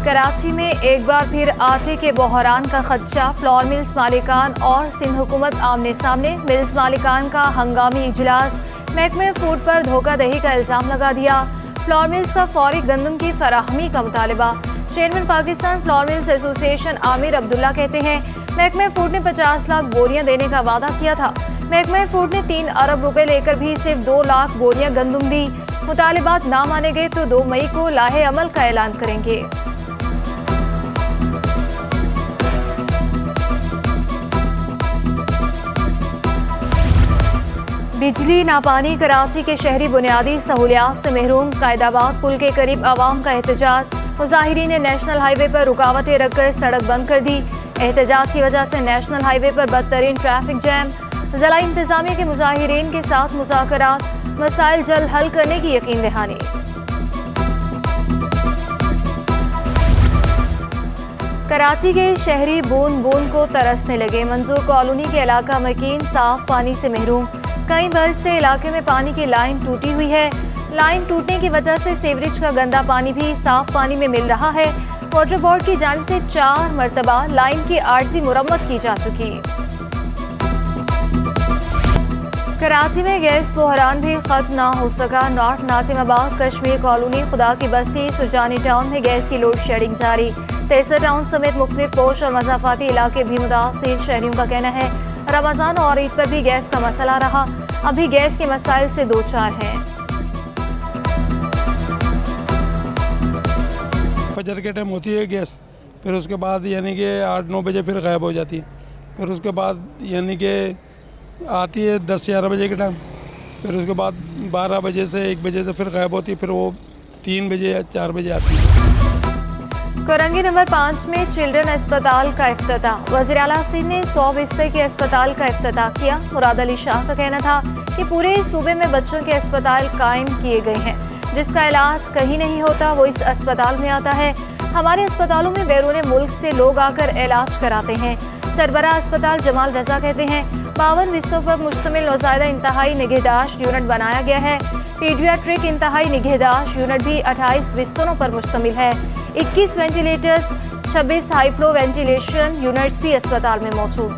कराची में एक बार फिर आटे के बहरान का खदशा। फ्लोर मिल्स मालिकान और सिंध हुकूमत आमने सामने। मिल्स मालिकान का हंगामी इजलास। महकमे फूड पर धोखाधड़ी का इल्जाम लगा दिया। फ्लोर मिल्स का फौरी गंदम की फराहमी का मुतालबा। Chairman Pakistan flour mills association Aamir Abdullah कहते हैं, महकमे फूड ने 50 लाख बोरियां देने का वादा किया था। महकमे फूड ने 3 अरब रुपए लेकर भी सिर्फ 2 लाख बोरियां गंदम दी। मुतालिबात ना माने गए तो 2 मई को लाहे अमल का ऐलान करेंगे। बिजली ना पानी। कराची के शहरी बुनियादी सहूलियात से महरूम। कायदाबाद पुल के करीब आवाम का एहतजाज। मुजाहिरीन ने नेशनल हाईवे पर रुकावटें रखकर सड़क बंद कर दी। एहतजाज की वजह से नेशनल हाईवे पर बदतरीन ट्रैफिक जैम। जिला इंतजामिया के मुजाहिरीन के साथ मुज़ाकरात। मसाइल जल्द हल करने की यकीन दहानी। कराची के शहरी बूंद बूंद को तरसने लगे। मंजूर कॉलोनी के इलाका मकीन साफ पानी से महरूम। कई बरस से इलाके में पानी की लाइन टूटी हुई है। लाइन टूटने की वजह से सीवरेज का गंदा पानी भी साफ पानी में मिल रहा है। वाटर बोर्ड की जानिब से 4 मरतबा लाइन की आर्जी मुरम्मत की जा चुकी। कराची में गैस बहरान भी खत्म ना हो सका। नॉर्थ नाजिमाबाद कश्मीर कॉलोनी खुदा की बस्ती सुजानी टाउन में गैस की लोड शेडिंग जारी। तेसर टाउन समेत मुख्तलिफ पोश और मज़ाफाती इलाके भी मुतासिर। शहरियों का कहना है रमज़ान और ईद पर भी गैस का मसला रहा। अभी गैस के मसाइल से 2-4 हैं। फजर के टाइम होती है गैस, फिर उसके बाद यानी कि 8-9 बजे फिर गायब हो जाती है। फिर उसके बाद यानी कि आती है 10-11 बजे के टाइम। फिर उसके बाद 12 बजे से 1 बजे से फिर गायब होती है। फिर वो 3 बजे या 4 बजे आती है। कोरंगी नंबर 5 में चिल्ड्रन अस्पताल का इफ्तिताह। वज़ीर आला सिंध ने 100 बिस्तर के अस्पताल का इफ्तिताह किया। मुराद अली शाह का कहना था कि पूरे सूबे में बच्चों के अस्पताल कायम किए गए हैं। जिसका इलाज कहीं नहीं होता वो इस अस्पताल में आता है। हमारे अस्पतालों में बैरून मुल्क से लोग आकर इलाज कराते हैं। सरबरा अस्पताल जमाल रजा कहते हैं 52 बिस्तरों पर मुश्तमिल नौज़ायदा इंतहाई निगहदाश्त यूनिट बनाया गया है। पीडियाट्रिक इंतहाई निगहदाश्त यूनिट भी 28 बिस्तरों पर मुश्तमिल है। 21 ventilators, 26 high flow ventilation units भी अस्पताल में मौजूद।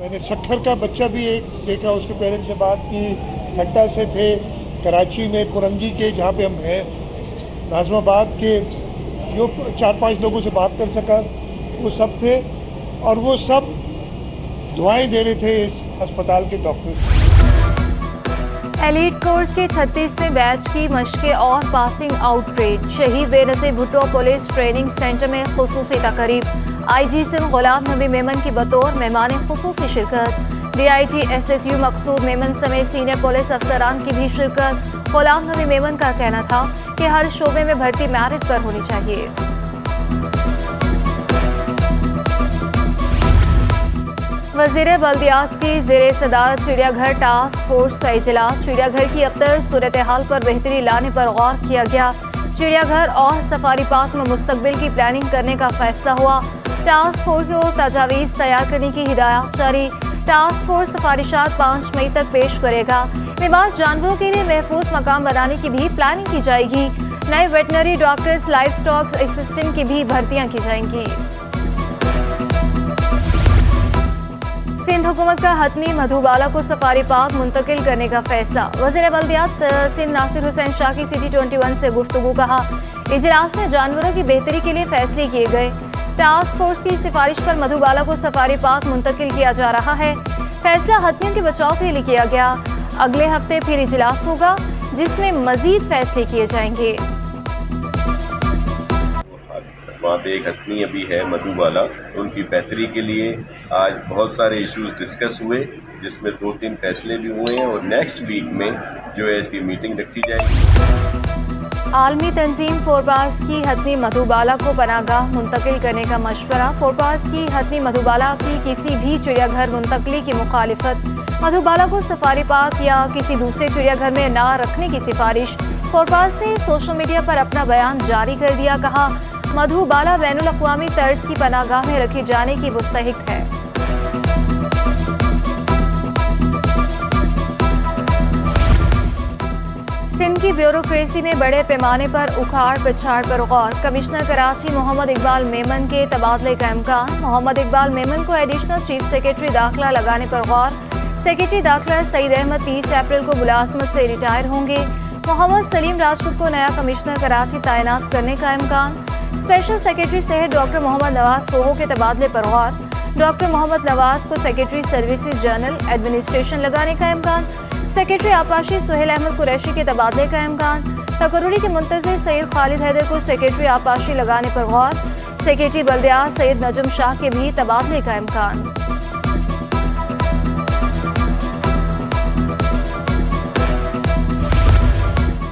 मैंने 70 का बच्चा भी एक देखा, उसके पेरेंट्स से बात की। खट्टा से थे, कराची में कोरंगी के जहाँ पे हम हैं, नाज़िमाबाद के जो 4-5 लोगों से बात कर सका वो सब थे और वो सब दुआएं दे रहे थे इस अस्पताल के डॉक्टर्स। एलीट कोर्स के 36वें बैच की मशक़ें और पासिंग आउट परेड। शहीद Benazir Bhutto police training centre में खुसूसी तक़रीब। IG सिंध गुलाम नबी मेमन की बतौर मेहमान खुसूसी शिरकत। DIG SSU मकसूद मेमन समेत सीनियर पुलिस अफसरान की भी शिरकत। गुलाम नबी मेमन का कहना था कि हर शोबे में भर्ती मेरिट पर होनी चाहिए। वज़ीर बल्दियात की ज़ेरे सदारत चिड़ियाघर टास्क फोर्स का इजलास। चिड़ियाघर की अबतर सूरत हाल पर बेहतरी लाने पर गौर किया गया। चिड़ियाघर और सफारी पार्क में मुस्तकबिल की प्लानिंग करने का फैसला हुआ। टास्क फोर्स को तजावीज़ तैयार करने की हिदायत जारी। टास्क फोर्स सिफारिशात 5 मई तक पेश करेगा। बेमार जानवरों के लिए महफूज मकाम बनाने की भी प्लानिंग की जाएगी। नए veterinary doctors, life stock assistant की भी भर्तियां की जाएंगी। सिंध हुकूमत का हतनी मधुबाला को सफारी पार्क मुंतकिल करने का फैसला। वज़ीर बल्दियात सिंध नासिर हुसैन शाह की सिटी 21 से गुफ्तगू कहा। इजलास में जानवरों की बेहतरी के लिए फैसले किए गए। टास्क फोर्स की सिफारिश पर मधुबाला को सफारी पार्क मुंतकिल किया जा रहा है। फैसला हत्नियों के बचाव के लिए किया गया। अगले हफ्ते फिर इजलास होगा जिसमें मजीद फैसले किए जाएंगे। वहाँ पे एक हथनी अभी है मधुबाला, उनकी बेहतरी के लिए आज बहुत सारे इश्यूज डिस्कस हुए जिसमें 2-3 फैसले भी हुए हैं और नेक्स्ट वीक में जो है इसकी मीटिंग रखी जाएगी। आलमी तंजीम फोरपास की हथनी मधुबाला को पनाहगाह मुंतकिल करने का मशवरा। फोरपास की हथनी मधुबाला की किसी भी चिड़ियाघर मुंतकली की मुखालिफत। मधुबाला को सफारी पार्क या किसी दूसरे चिड़ियाघर में ना रखने की सिफारिश। फोरपास ने सोशल मीडिया पर अपना बयान जारी कर दिया। कहा मधुबाला बैनुल अक़वामी तर्ज की पनाहगाह में रखे जाने की मुस्तहिक है। सिंध की ब्यूरोक्रेसी में बड़े पैमाने पर उखाड़ पिछाड़ पर गौर। कमिश्नर कराची मोहम्मद इकबाल मेमन के तबादले का इम्कान। मोहम्मद इकबाल मेमन को एडिशनल चीफ सेक्रेटरी दाखिला लगाने पर गौर। सेक्रेटरी दाखिला सईद अहमद 30 अप्रैल को मुलाजमत से रिटायर होंगे। मोहम्मद सलीम राजपूत को नया कमिश्नर कराची तैनात करने का इम्कान। स्पेशल सेक्रेटरी सहित डॉक्टर मोहम्मद नवाज सोहो के तबादले पर गौर। डॉक्टर मोहम्मद नवाज को सेक्रेटरी सर्विसेज जनरल एडमिनिस्ट्रेशन लगाने का इम्कान। सेक्रेटरी आपाशी सुहेल अहमद कुरैशी के तबादले का इम्कान। तकर्रुरी के मुंतज़िर सैयद खालिद हैदर को सेक्रेटरी आपाशी लगाने पर गौर। सेक्रेटरी बल्दियात सैयद नजम शाह के भी तबादले का इम्कान।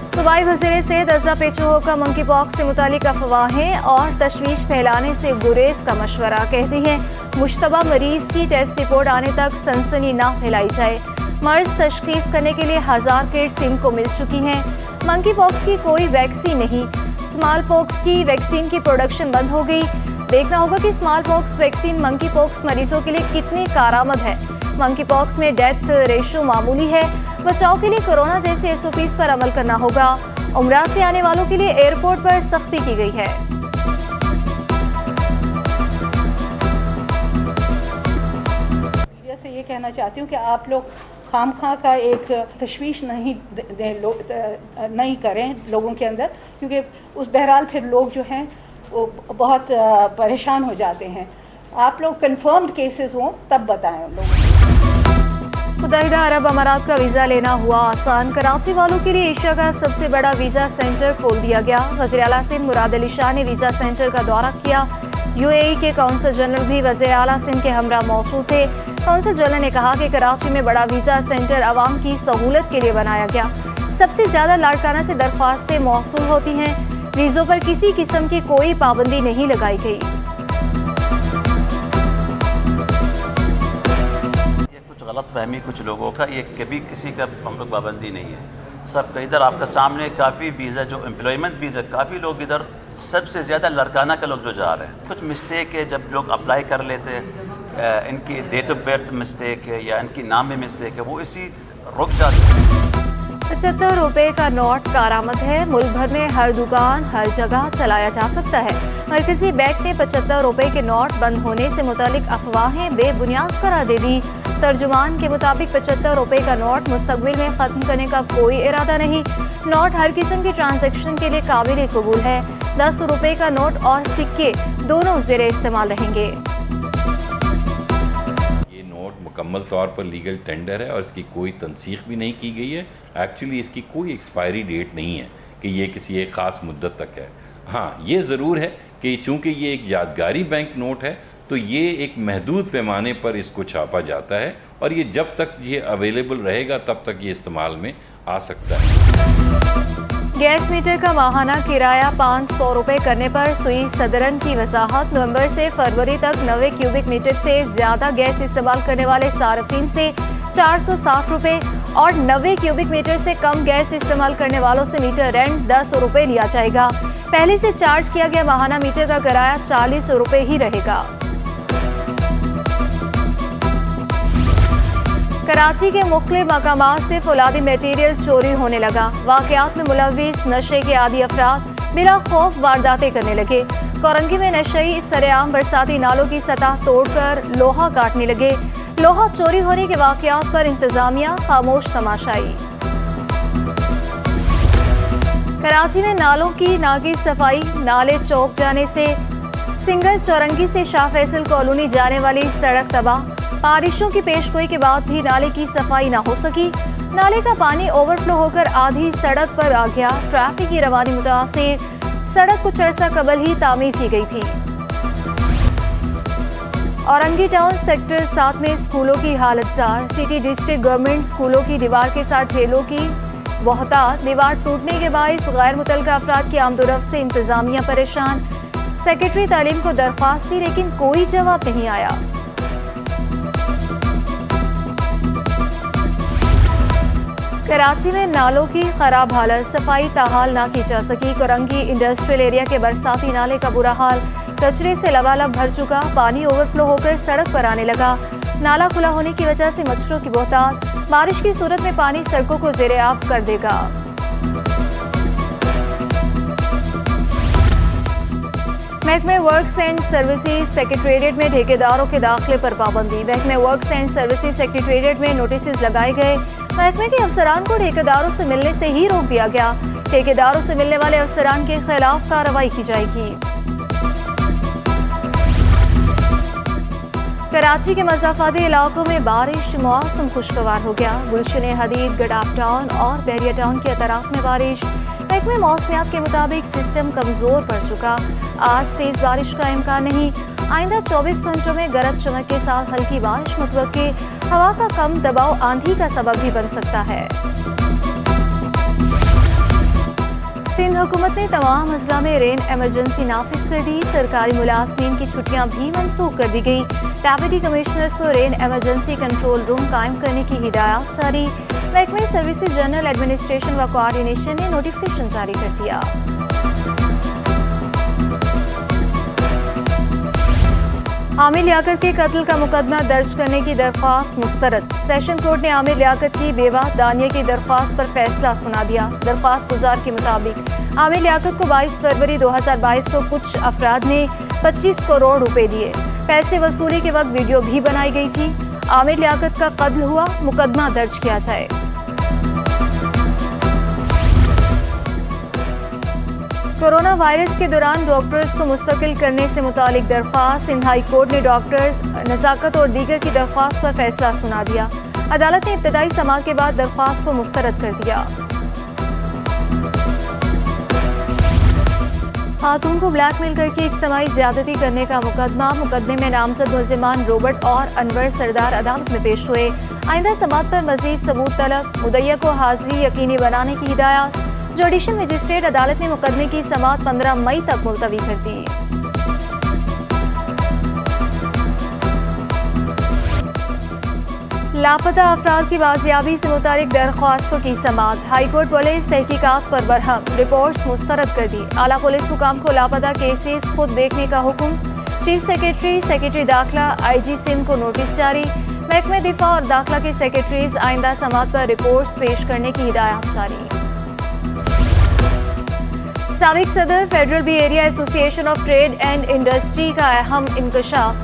सूबाई वज़ीर सेहत अज़ा पेचो का मंकी पॉक्स से मुतालिक अफवाहें और तशवीश फैलाने से गुरेज का मशवरा। कहती हैं मुश्तबा मरीज की टेस्ट रिपोर्ट आने तक सनसनी ना फैलाई जाए। मर्ज तशखीस करने के लिए 1000 किट्स सिंध को मिल चुकी हैं। मंकी पॉक्स की कोई वैक्सीन नहीं। स्मॉल पॉक्स की वैक्सीन की प्रोडक्शन बंद हो गई। देखना होगा कि small pox vaccine monkey pox मरीजों के लिए कितनी कारआमद है। मंकी पॉक्स में डेथ रेशो मामूली है। बचाव के लिए कोरोना जैसे SOPs पर अमल करना होगा। उम्रा से आने वालों के लिए एयरपोर्ट पर सख्ती की गई है। से ये कहना चाहती हूँ कि आप लोग खामखा का एक तशवीश नहीं करें लोगों के अंदर, क्योंकि उस बहरहाल फिर लोग जो हैं वो बहुत परेशान हो जाते हैं। आप लोग कंफर्म्ड केसेस हों तब बताएं उन लोगों को। मुत्तहिदा अरब अमारात का वीज़ा लेना हुआ आसान। कराची वालों के लिए एशिया का सबसे बड़ा वीज़ा सेंटर खोल दिया गया। वज़ीर आला सिंध मुराद अली शाह ने वीज़ा सेंटर का दौरा किया। UAE के कौंसल जनरल भी वज़ीर आला सिंध के हमरा मौजूद थे। कौंसल जनरल ने कहा कि कराची में बड़ा वीज़ा सेंटर आवाम की सहूलत के लिए बनाया गया। सबसे ज़्यादा लाड़काना से दरख्वास्तें मौसूल होती हैं। वीज़ों पर किसी किस्म की कोई पाबंदी नहीं लगाई गई। ये कुछ गलत फहमी कुछ लोगों का, ये कभी किसी का हम लोग पाबंदी नहीं है। सबका इधर आपका सामने काफ़ी वीज़ा जो एम्प्लॉयमेंट वीज़ा, काफ़ी लोग इधर सबसे ज़्यादा लड़काना का लोग जो जा रहे हैं। कुछ मिस्टेक है जब लोग अप्लाई कर लेते हैं, इनकी डेट ऑफ बर्थ मिस्टेक है या इनकी नाम में मिस्टेक है, वो इसी रुक जाते हैं। 75 रुपए का नोट कारआमद है। मुल्क भर में हर दुकान हर जगह चलाया जा सकता है। मरकजी बैंक ने 75 रुपए के नोट बंद होने से मुतालिक अफवाहें बेबुनियाद करार दे दी। तर्जुमान के मुताबिक 75 रुपए का नोट मुस्तकबिल में ख़त्म करने का कोई इरादा नहीं। नोट हर किस्म की ट्रांजैक्शन के लिए काबिल कबूल है। 10 रुपए का नोट और सिक्के दोनों ज़ेरे इस्तेमाल रहेंगे। ये नोट मुकम्मल तौर पर लीगल टेंडर है और इसकी कोई तनसीख भी नहीं की गई है। एक्चुअली इसकी कोई एक्सपायरी डेट नहीं है कि ये किसी एक ख़ास मुद्दत तक है। हाँ, ये ज़रूर है कि चूँकि ये एक यादगारी बैंक नोट है तो ये एक महदूद पैमाने पर इसको छापा जाता है और ये जब तक ये अवेलेबल रहेगा तब तक ये इस्तेमाल में आ सकता है। गैस मीटर का माहाना किराया 500 रुपए करने पर सुई सदरन की वजाहत। नवंबर से फरवरी तक 90 क्यूबिक मीटर से ज़्यादा गैस इस्तेमाल करने वाले सार्फिन से 460 रुपए और 90 क्यूबिक मीटर से कम गैस इस्तेमाल करने वालों से मीटर रेंट 10 रुपए लिया जाएगा। पहले से चार्ज किया गया माहाना मीटर का किराया 40 रुपए ही रहेगा। कराची के मुख्तलिफ मकामात से फौलादी मटीरियल चोरी होने लगा। वाक़यात में मुलविस नशे के आदी अफराद बिला खौफ वारदातें करने लगे। कोरंगी में नशई सरेआम बरसाती नालों की सतह तोड़कर लोहा काटने लगे। लोहा चोरी होने के वाक़यात पर इंतजामिया खामोश तमाशाई। कराची में नालों की नागी सफाई। नाले चौक जाने से सिंगल चौरंगी से शाह फैसल कॉलोनी जाने वाली सड़क तबाह। बारिशों की पेशगोई के बाद भी नाले की सफाई न हो सकी। नाले का पानी ओवरफ्लो होकर आधी सड़क पर आ गया। ट्रैफिक की रवानी मुतासिर। सड़क कुछ अरसा कबल ही तामीर की गई थी। औरंगी टाउन सेक्टर 7 में स्कूलों की हालत जार। सिटी डिस्ट्रिक्ट गवर्नमेंट स्कूलों की दीवार के साथ ठेलों की बहुतात। दीवार टूटने के बायस गैर मुतल्लका अफराद की आमदोरफ्त से इंतजामिया परेशान। सेक्रेटरी तालीम को दरख्वास्त थी लेकिन कोई जवाब नहीं आया। कराची में नालों की खराब हालत। सफाई ताहाल ना की जा सकी। कोरंगी इंडस्ट्रियल एरिया के बरसाती नाले का बुरा हाल। कचरे से लबालब भर चुका। पानी ओवरफ्लो होकर सड़क पर आने लगा। नाला खुला होने की वजह से मच्छरों की बहुतात। बारिश की सूरत में पानी सड़कों को ज़ेरे आब कर देगा। महकमे वर्क्स एंड सर्विसेज सेक्रेटेरिएट में ठेकेदारों के दाखिले पर पाबंदी। महकमे वर्क्स एंड सर्विसेज सेक्रेटेरिएट में नोटिस लगाए गए। महकमे के अफसरान को ठेकेदारों से मिलने से ही रोक दिया गया। ठेकेदारों से मिलने वाले अफसरान के खिलाफ कार्रवाई की जाएगी। कराची के मज़ाफ़ाती इलाकों में बारिश, मौसम खुशगवार हो गया। गुलशन हदीद, गडाफ टाउन और बहरिया टाउन के अतराफ में बारिश। महकमे मौसमियात के मुताबिक सिस्टम कमज़ोर पड़ चुका। आज तेज़ बारिश का इम्कान नहीं। आइंदा 24 घंटों में गरज चमक के साथ हल्की बारिश मुतवक्के। हवा का कम दबाव आंधी का सबब भी बन सकता है। सिंध हुकूमत ने तमाम अजला में रेन एमरजेंसी नाफिज कर दी। सरकारी मुलाजमीन की छुट्टियां भी मनसूख कर दी गई। डेप्यूटी कमिश्नर्स को रेन एमरजेंसी कंट्रोल रूम कायम करने की हिदायत जारी। महकमे सर्विसेज जनरल एडमिनिस्ट्रेशन व कोऑर्डिनेशन ने नोटिफिकेशन जारी कर दिया। आमिर लियाकत के कत्ल का मुकदमा दर्ज करने की दरख्वास्त मुस्तरद। सेशन कोर्ट ने आमिर लियाकत की बेवा दानिया की दरख्वास्त पर फैसला सुना दिया। दरख्वास्त गुजार के मुताबिक आमिर लियाकत को 22 फरवरी 2022 को कुछ अफराद ने 25 करोड़ रुपए दिए। पैसे वसूली के वक्त वीडियो भी बनाई गई थी। आमिर लियाकत का कत्ल हुआ, मुकदमा दर्ज किया जाए। कोरोना वायरस के दौरान डॉक्टर्स को मुस्तकिल करने से मुतालिक दरख्वास्त। सिंध हाई कोर्ट ने डॉक्टर्स, नज़ाकत और दीगर की दरख्वास्त पर फैसला सुना दिया। अदालत ने इब्तदाई समाअत के बाद दरख्वास्त को मुस्तरद कर दिया। खातून को ब्लैकमेल करके इज्तमाई ज्यादती करने का मुकदमे में नामजद मुल्जिमान रॉबर्ट और अनवर सरदार अदालत में पेश हुए। आइंदा समाअत पर मजीद सबूत तलब, मुद्दईया को हाजिरी यकीनी बनाने की हिदायत। जुडिशल मजिस्ट्रेट अदालत ने मुकदमे की समाअत 15 मई तक मुलतवी कर दी। लापता अफराद की बाजियाबी से मुतालिक दरख्वास्तों की समाअत। हाईकोर्ट पुलिस तहकीकात पर बरहम, रिपोर्ट्स मुस्तरद कर दी। आला पुलिस हुकाम को लापता केसेस खुद देखने का हुक्म। चीफ सेक्रेटरी, सेक्रेटरी दाखिला, IG सिंध को नोटिस जारी। महकमे दिफा और दाखिला के सेक्रेटरीज आइंदा समाअत पर रिपोर्ट्स पेश करने की हिदायत जारी। साबिक सदर federal B area association of trade and industry का अहम इंकशाफ।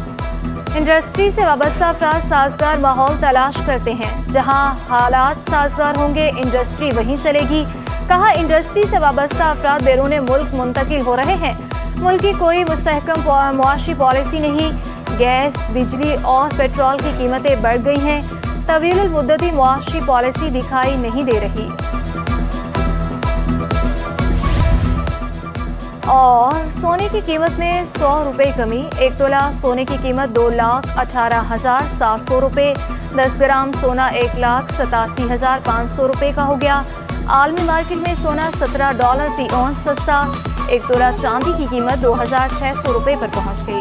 इंडस्ट्री से वाबस्ता अफराद साजगार माहौल तलाश करते हैं। जहां हालात साजगार होंगे, इंडस्ट्री वहीं चलेगी। कहा, इंडस्ट्री से वाबस्ता अफराद बैरून मुल्क मुंतकिल हो रहे हैं। मुल्क की कोई मुस्तहकम मुआशी पॉलिसी नहीं। गैस, बिजली और पेट्रोल की कीमतें बढ़ गई हैं। तवील मुद्दती मुआशी पॉलिसी दिखाई नहीं दे रही। और सोने की कीमत में 100 रुपये कमी। 1 तोला सोने की कीमत 2,18,700 रुपये। 10 ग्राम सोना 1,87,500 रुपये का हो गया। आलमी मार्केट में सोना $17 फी औंस सस्ता। 1 तोला चांदी की कीमत 2,600 रुपये पर पहुंच गई।